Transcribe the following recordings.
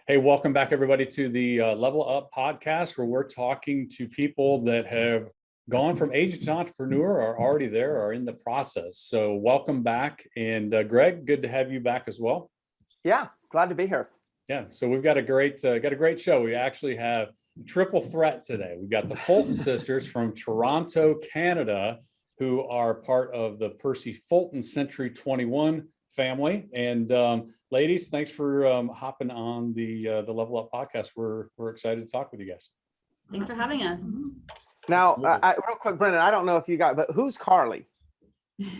Hey, welcome back, everybody, to the Level Up podcast, where we're talking to people that have gone from agent to entrepreneur, are already there, are in the process. So welcome back. And Greg, good to have you back as well. Yeah, glad to be here. Yeah, so we've got a great show. We actually have triple threat today. We've got the Fulton sisters from Toronto, Canada, who are part of the Percy Fulton Century 21 family. And ladies, thanks for hopping on the Level Up podcast. We're excited to talk with you guys. Thanks for having us. Now, real quick, Brendan, I don't know if you got, but who's Carly?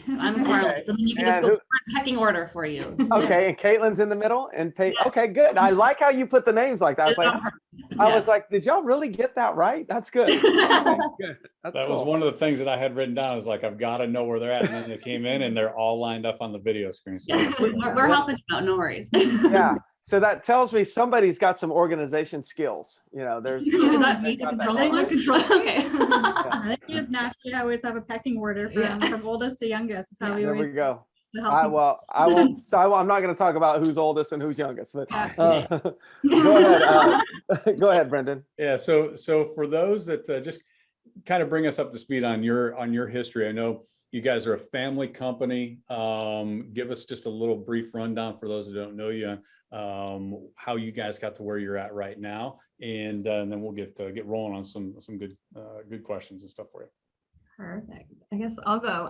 I'm Carly. Okay. So you can just go in pecking order for you. Okay, and Katelyn's in the middle, and Paige. Yeah. Okay, good. I like how you put the names like that. I was like, did y'all really get that right? That's good. Okay, good. That cool. Was one of the things that I had written down. I was like, I've got to know where they're at, and then they came in, and they're all lined up on the video screen. So we're helping you out. No worries. Yeah. So that tells me somebody's got some organization skills. You know, there's Okay. I think we just naturally always have a pecking order from oldest to youngest. That's how we always go. I'm not going to talk about who's oldest and who's youngest. But, go ahead. Go ahead, Brendan. Yeah. So for those that just kind of bring us up to speed on your history. I know you guys are a family company. Give us just a little brief rundown for those that don't know you, how you guys got to where you're at right now, and then we'll get rolling on some good questions and stuff for you. Perfect. I guess I'll go.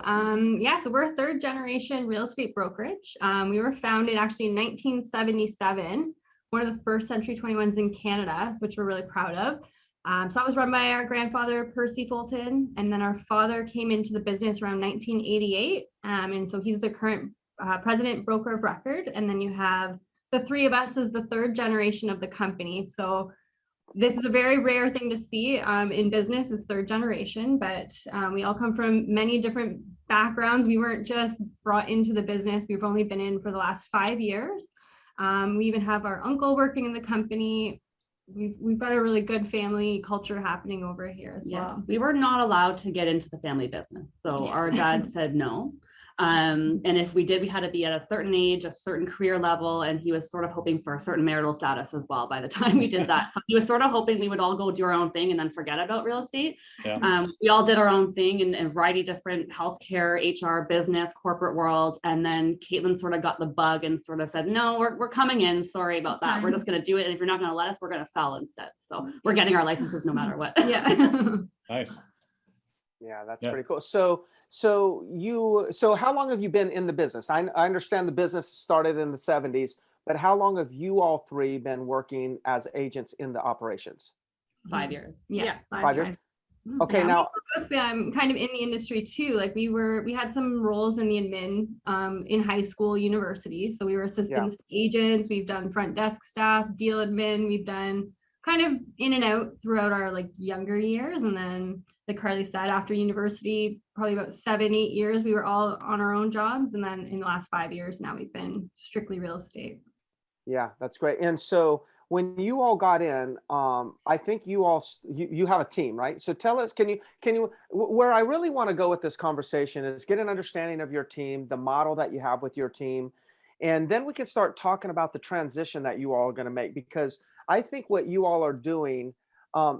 So we're a third generation real estate brokerage. We were founded actually in 1977, one of the first Century 21s in Canada, which we're really proud of. So that was run by our grandfather, Percy Fulton, and then our father came into the business around 1988. And so he's the current president broker of record. And then you have the three of us as the third generation of the company. So this is a very rare thing to see in business, is third generation, but we all come from many different backgrounds. We weren't just brought into the business. We've only been in for the last 5 years. We even have our uncle working in the company. We've got a really good family culture happening over here as well. We were not allowed to get into the family business. So our dad said no. And if we did, we had to be at a certain age, a certain career level, and he was sort of hoping for a certain marital status as well by the time we did that. He was sort of hoping we would all go do our own thing and then forget about real estate. Yeah. We all did our own thing in a variety of different healthcare, HR, business, corporate world. And then Katelyn sort of got the bug and sort of said, no, we're coming in. Sorry about that. We're just going to do it. And if you're not going to let us, we're going to sell instead. So we're getting our licenses no matter what. Yeah. Nice. Yeah, that's pretty cool. So how long have you been in the business? I understand the business started in the 70s, but how long have you all three been working as agents in the operations? 5 years. Yeah. 5 years. Okay, now I'm kind of in the industry too. Like we had some roles in the admin in high school, university. So we were assistants to agents. We've done front desk staff, deal admin. We've done kind of in and out throughout our younger years. And then like Carly said, after university, probably about 7-8 years, we were all on our own jobs. And then in the last 5 years, now we've been strictly real estate. Yeah, that's great. And so when you all got in, I think you have a team, right? So tell us, can you, where I really want to go with this conversation is get an understanding of your team, the model that you have with your team. And then we can start talking about the transition that you all are going to make, because I think what you all are doing,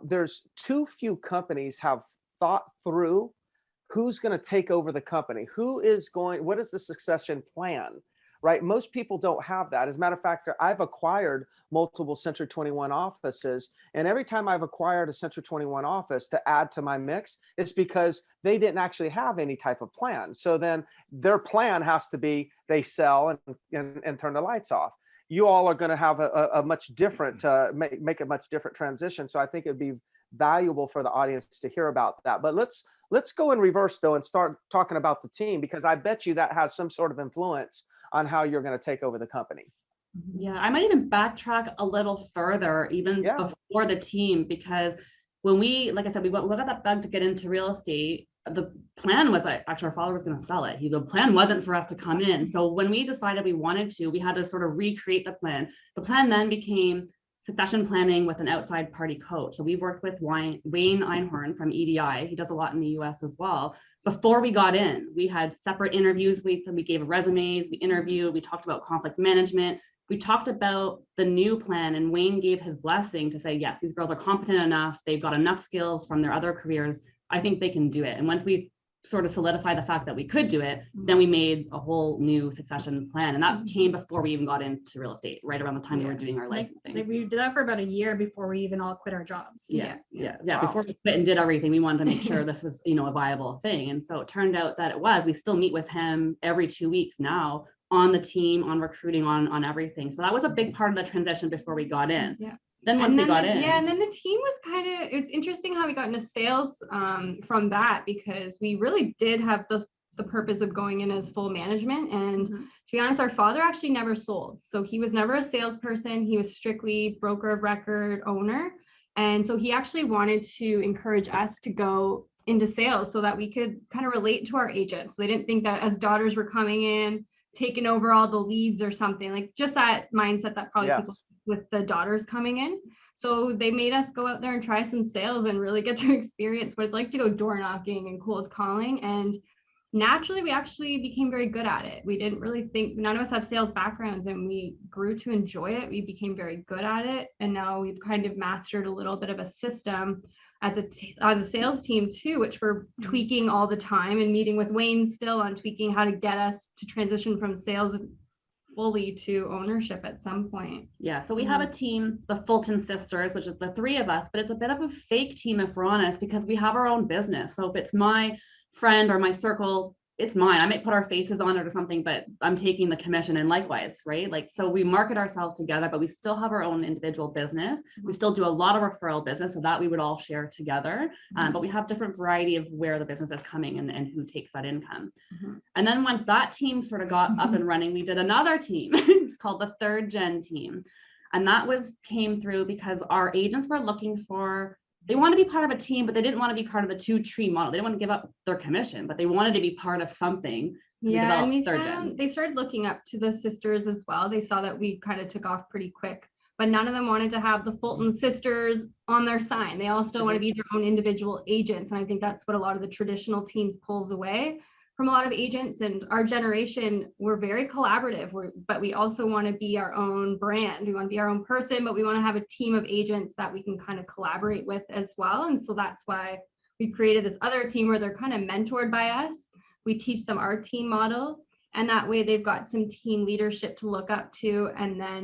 there's too few companies have thought through who's going to take over the company, what is the succession plan, right? Most people don't have that. As a matter of fact, I've acquired multiple Century 21 offices, and every time I've acquired a Century 21 office to add to my mix, it's because they didn't actually have any type of plan. So then their plan has to be they sell and turn the lights off. You all are going to have a much different, make a much different transition. So I think it'd be valuable for the audience to hear about that. But let's go in reverse though and start talking about the team, because I bet you that has some sort of influence on how you're going to take over the company. Yeah, I might even backtrack a little further, even before the team, because when we, like I said, we got that bug to get into real estate. The plan was actually our father was going to sell it. The plan wasn't for us to come in. So when we decided we wanted to, we had to sort of recreate the plan. The plan then became succession planning with an outside party coach. So we worked with Wayne Einhorn from EDI. He does a lot in the US as well. Before we got in, we had separate interviews. We gave resumes, we interviewed, we talked about conflict management. we talked about the new plan, and Wayne gave his blessing to say, yes, these girls are competent enough. They've got enough skills from their other careers. I think they can do it. And once we sort of solidified the fact that we could do it, then we made a whole new succession plan. And that came before we even got into real estate, right around the time we were doing our licensing. We did that for about a year before we even all quit our jobs. Yeah. Wow. Before we quit and did everything, we wanted to make sure this was, a viable thing. And so it turned out that it was. We still meet with him every 2 weeks now on the team, on recruiting, on everything. So that was a big part of the transition before we got in. Yeah. Then once we got in. Yeah, and then the team was it's interesting how we got into sales from that, because we really did have the purpose of going in as full management. And to be honest, our father actually never sold. So he was never a salesperson. He was strictly broker of record, owner. And so he actually wanted to encourage us to go into sales so that we could kind of relate to our agents. So they didn't think that as daughters were coming in, taking over all the leads or something, like just that mindset that probably people with the daughters coming in. So they made us go out there and try some sales and really get to experience what it's like to go door knocking and cold calling. And naturally, we actually became very good at it. We didn't really think, none of us have sales backgrounds, and we grew to enjoy it. We became very good at it. And now we've kind of mastered a little bit of a system as a sales team too, which we're tweaking all the time, and meeting with Wayne still on tweaking how to get us to transition from sales fully to ownership at some point. Yeah, so we have a team, the Fulton sisters, which is the three of us, but it's a bit of a fake team if we're honest, because we have our own business. So if it's my friend or my circle, it's mine. I might put our faces on it or something, but I'm taking the commission, and likewise, right? Like, so we market ourselves together, but we still have our own individual business. We still do a lot of referral business, so that we would all share together. But we have different variety of where the business is coming and who takes that income. And then once that team sort of got up and running, we did another team. It's called the third gen team. And that came through because our agents were looking for, they want to be part of a team, but they didn't want to be part of the 2-tree model. They didn't want to give up their commission, but they wanted to be part of something. Yeah, and we found they started looking up to the sisters as well. They saw that we kind of took off pretty quick, but none of them wanted to have the Fulton sisters on their sign. They all still want to be their own individual agents. And I think that's what a lot of the traditional teams pulls away from a lot of agents. And our generation, we're very collaborative, but we also want to be our own brand. We want to be our own person, but we want to have a team of agents that we can kind of collaborate with as well. And so that's why we created this other team where they're kind of mentored by us. We teach them our team model, and that way they've got some team leadership to look up to,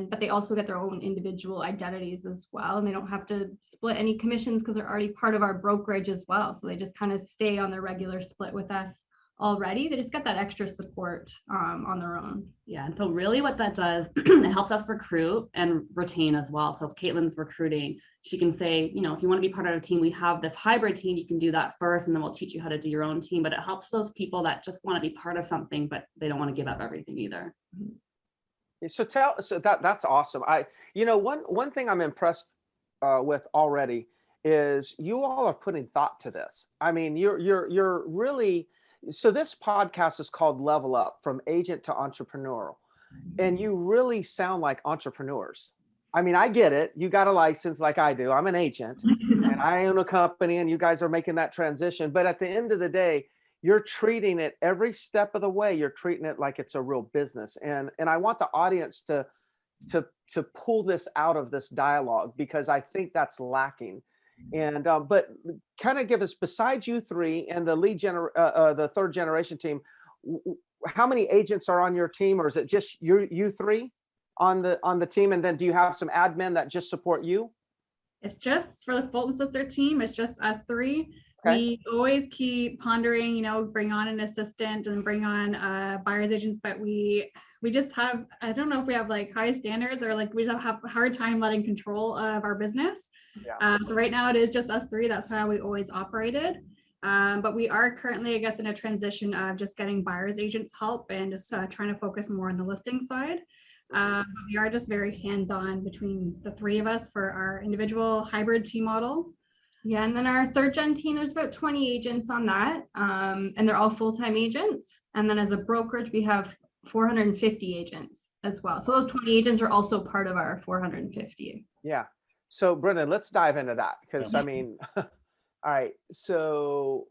but they also get their own individual identities as well. And they don't have to split any commissions because they're already part of our brokerage as well. So they just kind of stay on their regular split with us already. They just get that extra support on their own. Yeah, and so really what that does, it helps us recruit and retain as well. So if Katelyn's recruiting, she can say, if you want to be part of a team, we have this hybrid team, you can do that first, and then we'll teach you how to do your own team. But it helps those people that just want to be part of something, but they don't want to give up everything either. So that's awesome. One thing I'm impressed with already is you all are putting thought to this. I mean, you're really. So this podcast is called Level Up, from agent to entrepreneurial. And you really sound like entrepreneurs. I mean, I get it. You got a license like I do. I'm an agent and I own a company, and you guys are making that transition. But at the end of the day, you're treating it every step of the way. You're treating it like it's a real business. And I want the audience to pull this out of this dialogue, because I think that's lacking. And but kind of give us, besides you three and the the third generation team, how many agents are on your team, or is it just you three on the team? And then do you have some admin that just support you? It's just for the Fulton sister team. It's just us three. Okay. We always keep pondering, bring on an assistant and bring on buyer's agents, but we just have, I don't know if we have like high standards, or like we just have a hard time letting control of our business. Yeah. So right now it is just us three. That's how we always operated. But we are currently, I guess, in a transition of just getting buyer's agents help and just trying to focus more on the listing side. But we are just very hands-on between the three of us for our individual hybrid team model. Yeah, and then our third gen team, there's about 20 agents on that, and they're all full-time agents. And then as a brokerage, we have 450 agents as well. So those 20 agents are also part of our 450. Yeah. So Brendan, let's dive into that, because I mean, all right. So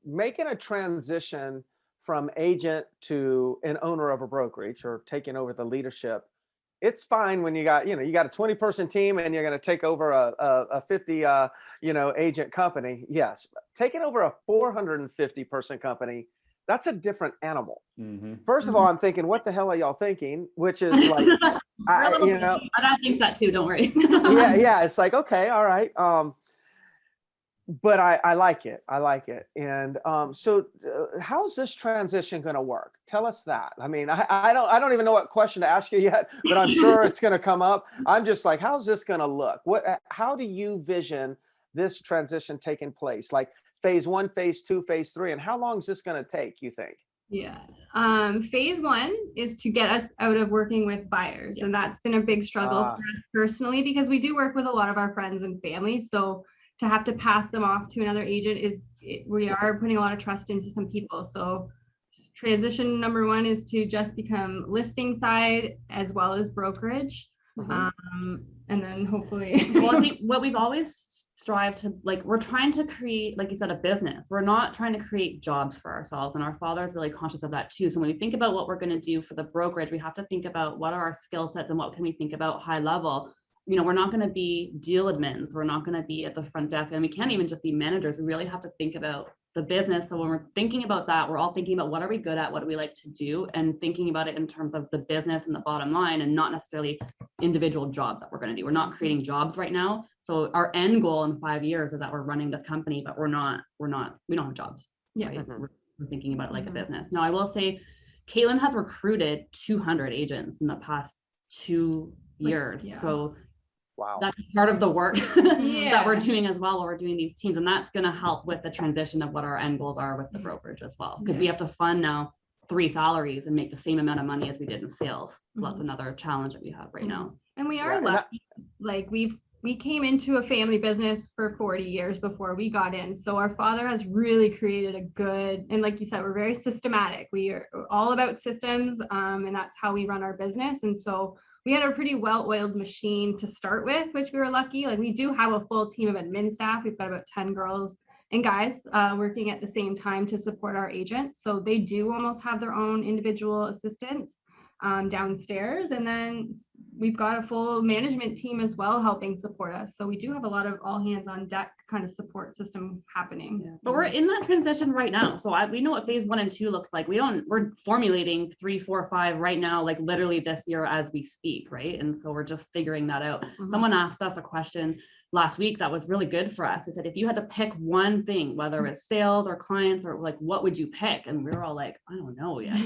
making a transition from agent to an owner of a brokerage, or taking over the leadership, it's fine when you got, you got a 20-person team and you're going to take over a 50, agent company. Yes. Taking over a 450-person company, that's a different animal. Mhm. First of all, I'm thinking, what the hell are y'all thinking? Which is like, My dad thinks that too, don't worry. yeah. It's like, okay, all right. But I like it. I like it. And so how's this transition going to work? Tell us that. I mean, I don't even know what question to ask you yet, but I'm sure it's going to come up. I'm just like, how's this going to look? How do you vision this transition taking place? Like phase 1, phase 2, phase 3, and how long is this going to take, you think? Yeah. Phase 1 is to get us out of working with buyers. And that's been a big struggle for us personally, because we do work with a lot of our friends and family. So to have to pass them off to another agent we are putting a lot of trust into some people. So transition number 1 is to just become listing side as well as brokerage. And then hopefully. Well, I think what we've always strived to, like, we're trying to create, like you said, a business. We're not trying to create jobs for ourselves. And our father is really conscious of that too. So when we think about what we're going to do for the brokerage, we have to think about what are our skill sets and what can we think about high level. We're not going to be deal admins. We're not going to be at the front desk, and we can't even just be managers. We really have to think about the business. So when we're thinking about that, we're all thinking about what are we good at? What do we like to do? And thinking about it in terms of the business and the bottom line, and not necessarily individual jobs that we're going to do. We're not creating jobs right now. So our end goal in 5 years is that we're running this company, but we don't have jobs. Yeah. Right? We're thinking about it like a business. Now, I will say Katelyn has recruited 200 agents in the past 2 years. So wow, that's part of the work that we're doing as well, while we're doing these teams. And that's going to help with the transition of what our end goals are with the brokerage as well. Because we have to fund now 3 salaries and make the same amount of money as we did in sales. So that's another challenge that we have right now. And we are lucky. Like we came into a family business for 40 years before we got in. So our father has really created a good, and like you said, we're very systematic. We are all about systems, and that's how we run our business. And so we had a pretty well-oiled machine to start with, which we were lucky. Like we do have a full team of admin staff. We've got about 10 girls and guys working at the same time to support our agents. So they do almost have their own individual assistants downstairs. And then we've got a full management team as well helping support us. So we do have a lot of all hands on deck kind of support system happening. Yeah. But we're in that transition right now. So we know what phase 1 and 2 looks like. We're formulating 3, 4, 5 right now, like literally this year as we speak, right? And so we're just figuring that out. Someone asked us a question last week that was really good for us. They said, if you had to pick one thing, whether it's sales or clients or like, what would you pick? And we were all like, I don't know yet.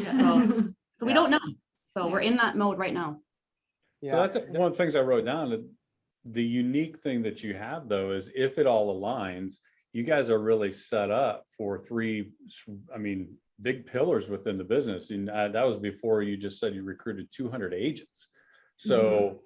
So we don't know. So we're in that mode right now. So that's one of the things I wrote down. The unique thing that you have, though, is if it all aligns, you guys are really set up for 3, big pillars within the business. And that was before you just said you recruited 200 agents. So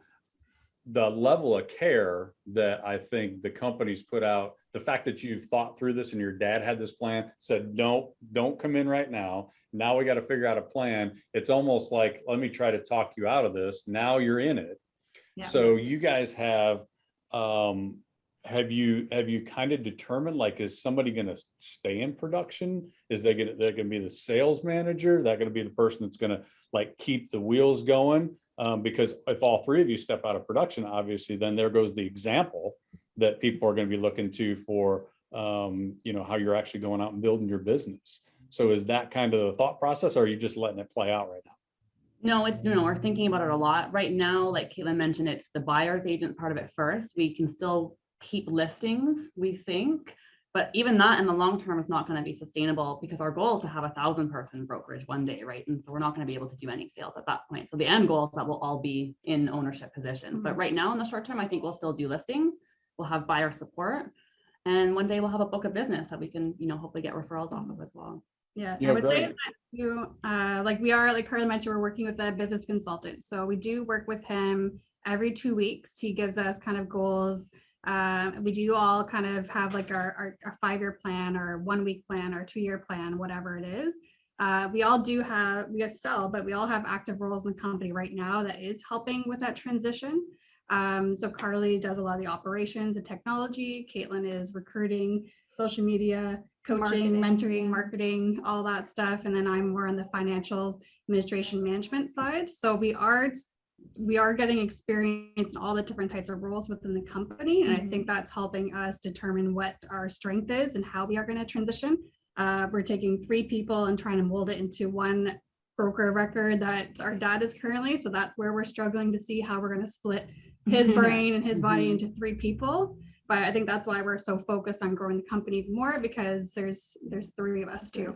the level of care that I think the company's put out, the fact that you've thought through this and your dad had this plan, said, no, don't come in right now. Now we got to figure out a plan. It's almost like, let me try to talk you out of this. Now you're in it. Yeah. So you guys have you kind of determined, like, is somebody going to stay in production? Is they're going to be the sales manager? They're going to be the person that's going to like keep the wheels going? Because if all 3 of you step out of production, obviously, then there goes the example that people are going to be looking to for, how you're actually going out and building your business. So is that kind of the thought process, or are you just letting it play out right now? No, we're thinking about it a lot right now. Like Katelyn mentioned, it's the buyer's agent part of it first. We can still keep listings, we think, but even that in the long term is not going to be sustainable, because our goal is to have 1,000-person brokerage one day, right? And so we're not going to be able to do any sales at that point. So the end goal is that we'll all be in ownership positions. But right now, in the short term, I think we'll still do listings. We'll have buyer support, and one day we'll have a book of business that we can, hopefully get referrals off of as well. Yeah, I would say that too, like we are, like Carly mentioned, we're working with a business consultant. So we do work with him every 2 weeks. He gives us kind of goals. We do all kind of have like our 5-year plan or 1-week plan or 2-year plan, whatever it is. We have sell, but we all have active roles in the company right now that is helping with that transition. So Carly does a lot of the operations and technology. Katelyn is recruiting, social media, coaching, mentoring, marketing, all that stuff. And then I'm more on the financials, administration, management side. So we are we are getting experience in all the different types of roles within the company. And I think that's helping us determine what our strength is and how we are going to transition. We're taking 3 people and trying to mold it into one broker of record that our dad is currently. So that's where we're struggling to see how we're going to split his brain and his body into 3 people. But I think that's why we're so focused on growing the company more, because there's 3 of us too.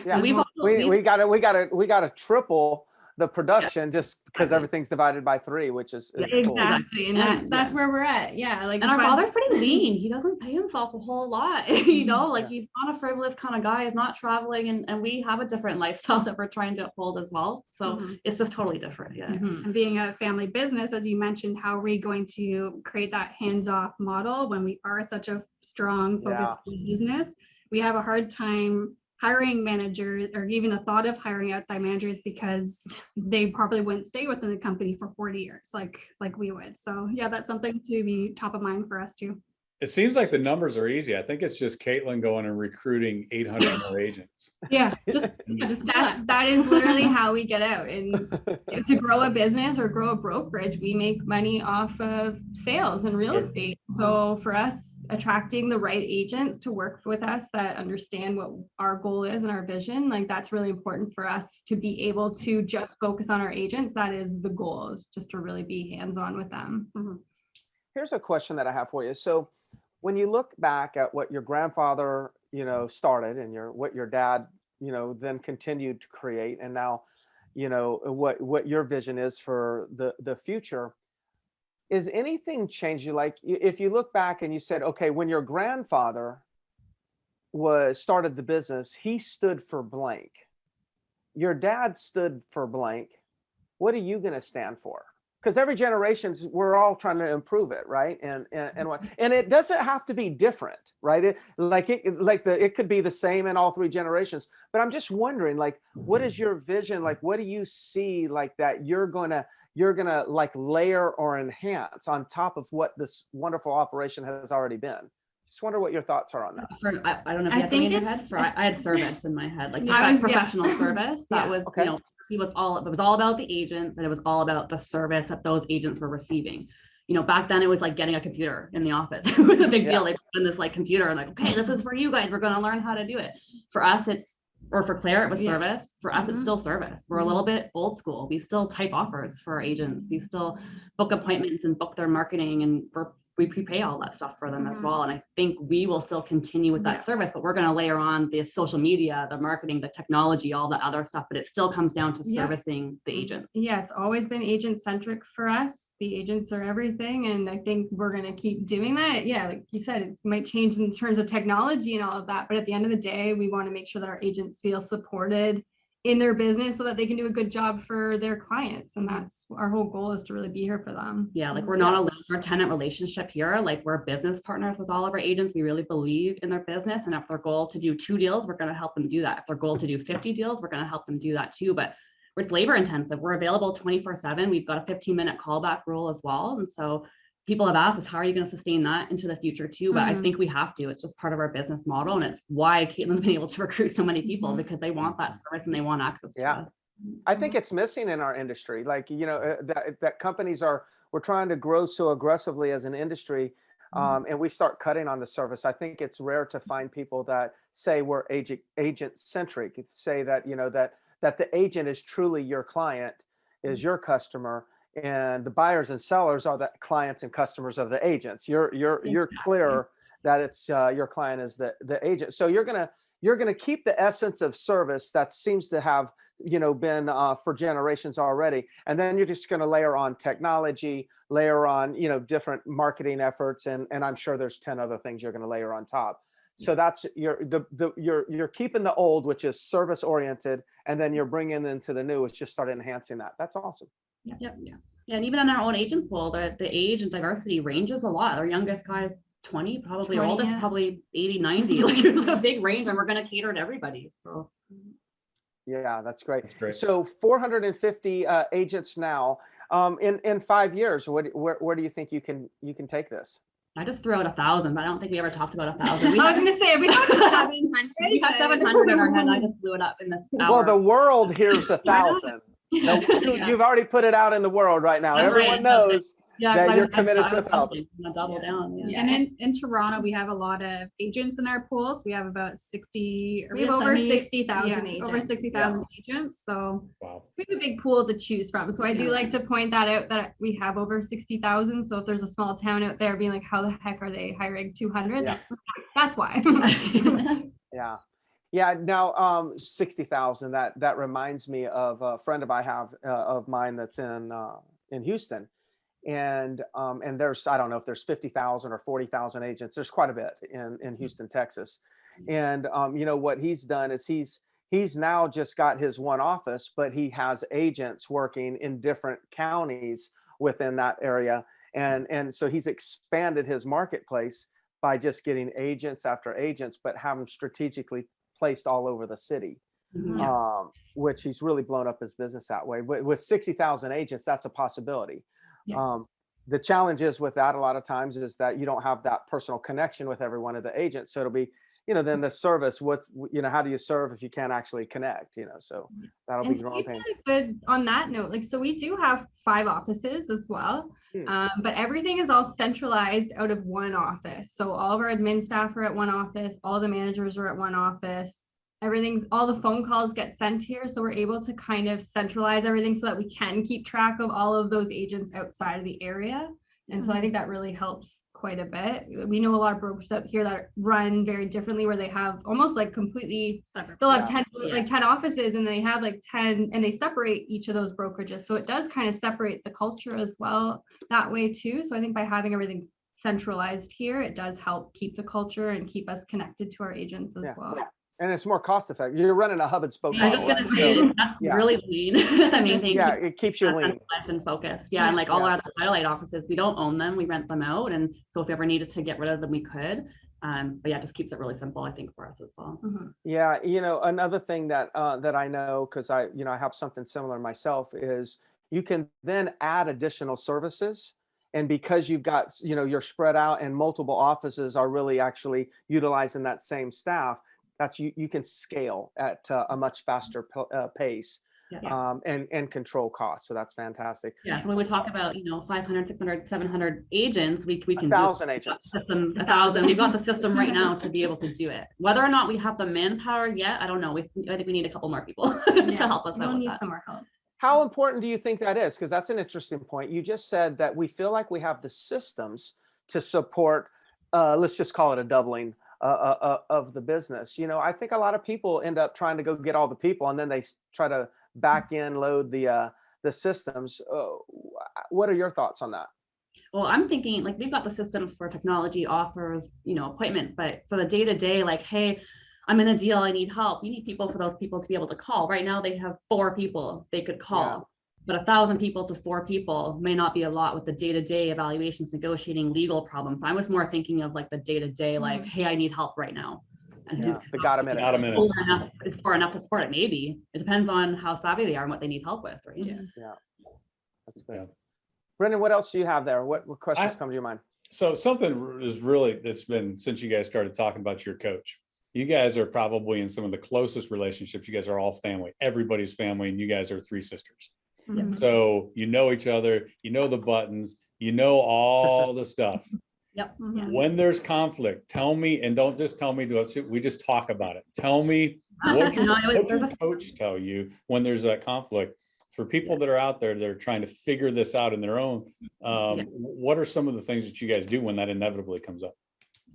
Yeah, we gotta triple the production just because everything's divided by 3, which is cool. Exactly. And that's where we're at. Yeah. Like, and our father's pretty lean. He doesn't pay himself a whole lot, you know, like he's not a frivolous kind of guy. He's not traveling, and we have a different lifestyle that we're trying to uphold as well. So it's just totally different. Yeah. And being a family business, as you mentioned, how are we going to create that hands-off model when we are such a strong focused business? We have a hard time hiring managers, or even the thought of hiring outside managers, because they probably wouldn't stay within the company for 40 years like we would. So yeah, that's something to be top of mind for us too. It seems like the numbers are easy. I think it's just Katelyn going and recruiting 800 more agents. Yeah, that is literally how we get out. And to grow a business or grow a brokerage, we make money off of sales and real estate. So for us, attracting the right agents to work with us that understand what our goal is and our vision, like that's really important for us to be able to just focus on our agents. That is the goal, is just to really be hands-on with them. Here's a question that I have for you. So when you look back at what your grandfather, you know, started, and what your dad, you know, then continued to create, and now, you know, what your vision is for the future, is anything changing? Like, if you look back and you said, okay, when your grandfather started the business, he stood for blank. Your dad stood for blank. What are you going to stand for? Because every generation's, we're all trying to improve it, right? And it doesn't have to be different, right? It could be the same in all 3 generations. But I'm just wondering, like, what is your vision? Like, what do you see like that you're gonna like layer or enhance on top of what this wonderful operation has already been? Just wonder what your thoughts are on that. I don't know if you have something in your head. I had service in my head, like professional service. That was, you know, it was all about the agents, and it was all about the service that those agents were receiving. You know, back then it was like getting a computer in the office. It was a big deal. They put in this like computer and like, okay, this is for you guys. We're going to learn how to do it. For us, or for Claire, it was service. For us, it's still service. We're a little bit old school. We still type offers for our agents. We still book appointments and book their marketing, and we prepay all that stuff for them as well. And I think we will still continue with that service, but we're going to layer on the social media, the marketing, the technology, all that other stuff, but it still comes down to servicing the agents. Yeah, it's always been agent centric for us. The agents are everything. And I think we're going to keep doing that. Yeah, like you said, it might change in terms of technology and all of that, but at the end of the day, we want to make sure that our agents feel supported in their business so that they can do a good job for their clients. And that's our whole goal, is to really be here for them. Yeah, like we're not a landlord-tenant relationship here. Like, we're business partners with all of our agents. We really believe in their business. And if their goal to do 2 deals, we're going to help them do that. If their goal to do 50 deals, we're going to help them do that too. But it's labor intensive. We're available 24/7. We've got a 15-minute callback rule as well. And so people have asked us, how are you going to sustain that into the future too? But I think we have to. It's just part of our business model. And it's why Katelyn's been able to recruit so many people, because they want that service and they want access to it. I think it's missing in our industry. Like, you know, that companies we're trying to grow so aggressively as an industry, and we start cutting on the service. I think it's rare to find people that say we're agent centric. Say that, you know, that the agent is truly your client, is your customer, and the buyers and sellers are the clients and customers of the agents. You're clear that it's your client is the agent. So you're gonna keep the essence of service that seems to have, you know, been for generations already, and then you're just going to layer on technology, layer on, you know, different marketing efforts, and I'm sure there's 10 other things you're going to layer on top. So that's you're keeping the old, which is service oriented, and then you're bringing into the new, which just start enhancing that. That's awesome. Yeah. And even in our own agents pool, the age and diversity ranges a lot. Our youngest guy is 20, probably 20, oldest, probably 80, 90. Like, it's a big range, and we're going to cater to everybody. So yeah, that's great. So 450 agents now. In 5 years, where do you think you can take this? I just threw out 1,000, but I don't think we ever talked about 1,000. I was going to say, we talked about 700. We have 700 in our head. I just blew it up in this hour. Well, the world hears 1,000. No, Yeah. you've already put it out in the world right now. That's Everyone right. knows Yeah, that 'cause you're committed to I was 1,000. I'm gonna double Yeah. down. Yeah. And in Toronto, we have a lot of agents in our pools. We have about 60. We have over 70 60,000 yeah, over agents. 60,000 agents. So Wow. We have a big pool to choose from. So I do like to point that out that we have over 60,000. So if there's a small town out there being like, how the heck are they hiring 200? Yeah. That's why. Yeah. Yeah. Now, 60,000, that reminds me of a friend of mine that's in Houston. And there's, I don't know if there's 50,000 or 40,000 agents. There's quite a bit in Houston, Texas. And you know, what he's done is he's now just got his one office, but he has agents working in different counties within that area. And so he's expanded his marketplace by just getting agents after agents, but have them strategically placed all over the city. Mhm. Which he's really blown up his business that way. With 60,000 agents, that's a possibility. Yeah. The challenge is with that a lot of times is that you don't have that personal connection with every one of the agents. So it'll be, you know, then the service, how do you serve if you can't actually connect, you know? So that'll be And so growing we've pains. done good on that note. Like, so we do have 5 offices as well, but everything is all centralized out of one office. So all of our admin staff are at one office, all the managers are at one office. All the phone calls get sent here. So we're able to kind of centralize everything so that we can keep track of all of those agents outside of the area. And so I think that really helps quite a bit. We know a lot of brokers up here that run very differently, where they have almost like completely separate. they'll have Yeah. 10 like 10 offices, and they have like 10, and they separate each of those brokerages. So it does kind of separate the culture as well that way too. So I think by having everything centralized here, it does help keep the culture and keep us connected to our agents as Yeah. well. And it's more cost effective. You're running a hub and spoke I was model, just gonna right? say So, that's yeah. really lean. That's the main thing. yeah, it keeps you That's lean. centralized and focused. Yeah, and like all Yeah. our other satellite offices, we don't own them. We rent them out, and so if we ever needed to get rid of them, we could. But yeah, it just keeps it really simple, I think, for us as well. Yeah, you know, another thing that that I know, because I have something similar myself, is you can then add additional services. And because you've got, you're spread out and multiple offices are really actually utilizing that same staff, that's you can scale at a much faster pace. Yeah. And control costs. So that's fantastic. Yeah, so when we talk about 500, 600, 700 agents, we can 1,000 do agents. system 1,000. We've got the system right now to be able to do it. Whether or not we have the manpower yet, I don't know. I think we need a couple more people to help us out We'll with need that. some more help. How important do you think that is? Because that's an interesting point. You just said that we feel like we have the systems to support, let's just call it a doubling of the business. I think a lot of people end up trying to go get all the people, and then they try to back end load the systems. What are your thoughts on that? Well, I'm thinking like we've got the systems for technology offers, appointments, but for the day-to-day, like, hey, I'm in a deal, I need help. You need people for those people to be able to call. Right now they have 4 people they could call, but 1,000 people to 4 people may not be a lot with the day-to-day evaluations, negotiating, legal problems. So I was more thinking of like the day-to-day, like, hey, I need help right now. And the got a minute. Got a minute. Is far enough to support it. Maybe it depends on how savvy they are and what they need help with, right? Yeah. That's good. Yeah. Brendan, what else do you have there? What questions come to your mind? So something is really that's been since you guys started talking about your coach. You guys are probably in some of the closest relationships. You guys are all family. Everybody's family, and you guys are 3 sisters. Yeah. So you know each other. You know the buttons. You know all the stuff. Yep. When there's conflict, tell me, and don't just tell me to us. We just talk about it. Tell me what your coach tell you when there's that conflict. For people that are out there that are trying to figure this out in their own, what are some of the things that you guys do when that inevitably comes up?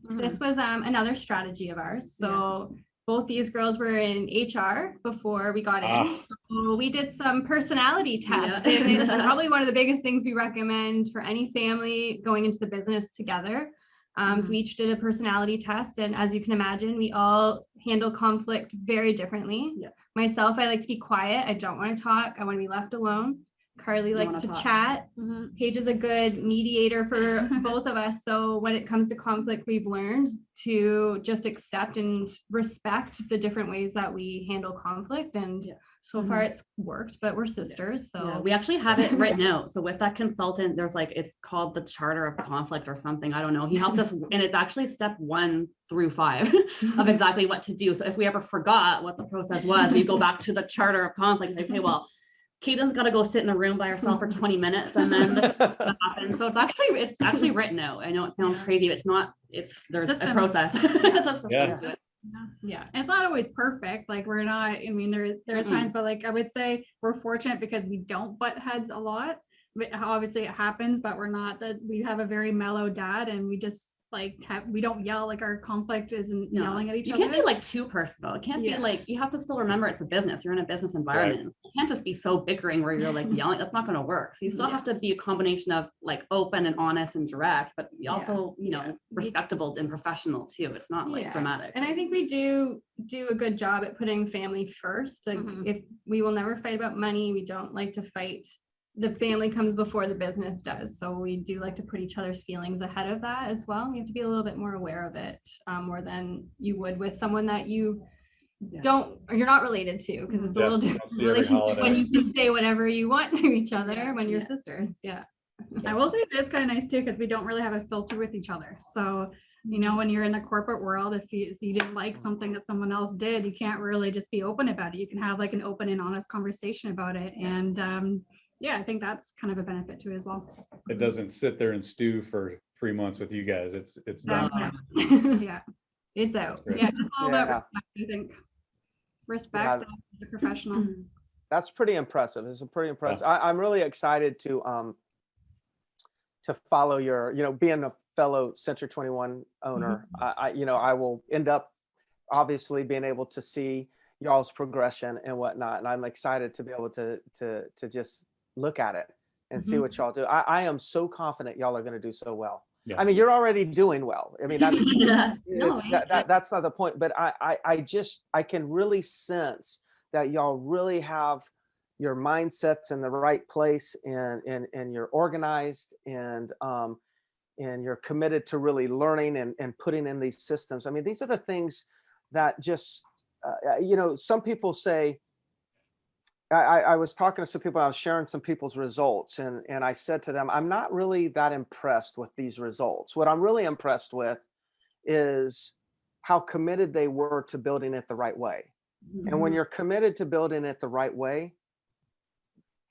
This was another strategy of ours. So both these girls were in HR before we got in. So we did some personality tests. And it's probably one of the biggest things we recommend for any family going into the business together. So we each did a personality test. And as you can imagine, we all handle conflict very differently. Myself, I like to be quiet. I don't want to talk. I want to be left alone. Carly likes to chat. Paige is a good mediator for both of us. So when it comes to conflict, we've learned to just accept and respect the different ways that we handle conflict. And so far it's worked, but we're sisters. So we actually have it written out. So with that consultant, there's it's called the Charter of Conflict or something. I don't know. He helped us, and it's actually step 1 through 5 of exactly what to do. So if we ever forgot what the process was, we go back to the Charter of Conflict and say, okay, well, Katelyn's got to go sit in a room by herself for 20 minutes and then this happens. So it's actually written out. I know it sounds crazy, but it's not. There's Systems. a process. It's a system Yeah. to it. Yeah, it's not always perfect. Like we're not, I mean, there's times, but like I would say we're fortunate because we don't butt heads a lot. But obviously it happens, but we're not that we have a very mellow dad and we just like we don't yell, like our conflict isn't yelling at each other. You can't be like too personal. It can't be like, you have to still remember it's a business. You're in a business environment. You can't just be so bickering where you're like yelling. That's not going to work. So you still have to be a combination of like open and honest and direct, but also, you know, respectable and professional too. It's not like dramatic. And I think we do a good job at putting family first. Like if we will never fight about money, we don't like to fight. The family comes before the business does. So we do like to put each other's feelings ahead of that as well. You have to be a little bit more aware of it, more than you would with someone that you're not related to, because it's a little different relationship when you can say whatever you want to each other when you're sisters. I will say it is kind of nice too, because we don't really have a filter with each other. So, you know, when you're in the corporate world, if you didn't like something that someone else did, you can't really just be open about it. You can have like an open and honest conversation about it. And I think that's kind of a benefit too as well. It doesn't sit there and stew for 3 months with you guys. It's done. Yeah, it's out. Yeah, it's all about respect, I think. Respect the professional. That's pretty impressive. It's pretty impressive. I'm really excited to follow your, you know, being a fellow Century 21 owner. I will end up obviously being able to see y'all's progression and whatnot, and I'm excited to be able to just look at it and see what y'all do. I am so confident y'all are going to do so well. I mean, you're already doing well. I mean, that's that's not the point, but I can really sense that y'all really have your mindsets in the right place, and you're organized, and you're committed to really learning and putting in these systems. I mean, these are the things that just you know, some people say, I was talking to some people, I was sharing some people's results, and I said to them, I'm not really that impressed with these results. What I'm really impressed with is how committed they were to building it the right way. And when you're committed to building it the right way,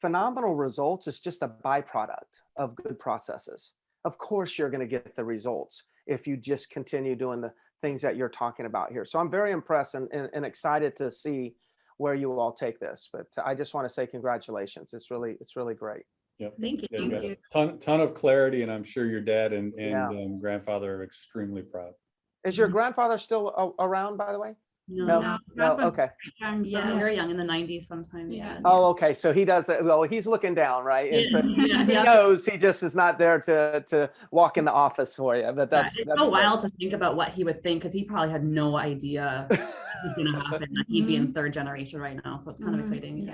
phenomenal results is just a byproduct of good processes. Of course, you're going to get the results if you just continue doing the things that you're talking about here. So I'm very impressed and excited to see where you all take this. But I just want to say congratulations. It's really great. Yep. Thank you. Thank you. Ton of clarity, and I'm sure your dad and grandfather are extremely proud. Is your grandfather still around, by the way? No. Okay. Yeah, very young, in the 90s sometime. Oh, okay. So he does it. Well, he's looking down, right? And so he knows, he just is not there to walk in the office for you. But that's so wild to think about what he would think, because he probably had no idea what's going to happen. He'd be in third generation right now, so it's kind of exciting.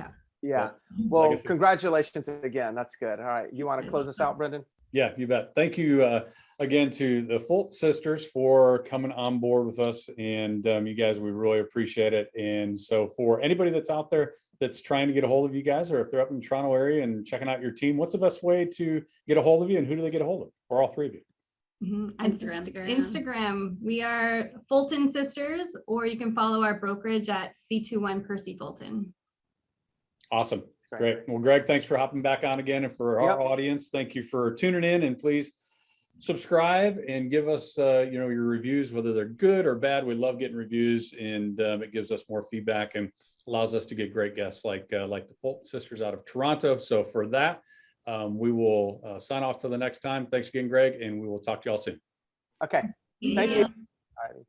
Yeah. Well, congratulations again. That's good. All right. You want to close us out, Brendan? Yeah, you bet. Thank you again to the Fulton sisters for coming on board with us. And you guys, we really appreciate it. And so for anybody that's out there that's trying to get a hold of you guys, or if they're up in the Toronto area and checking out your team, what's the best way to get a hold of you, and who do they get a hold of? Or all three of you? Instagram. We are Fulton Sisters, or you can follow our brokerage at C21 Percy Fulton. Awesome. Great. Well, Greg, thanks for hopping back on again. And for our audience, thank you for tuning in, and please subscribe and give us, your reviews, whether they're good or bad. We love getting reviews, and it gives us more feedback and allows us to get great guests like the Fulton sisters out of Toronto. So for that, we will sign off till the next time. Thanks again, Greg, and we will talk to y'all soon. Okay. Thank you. All right.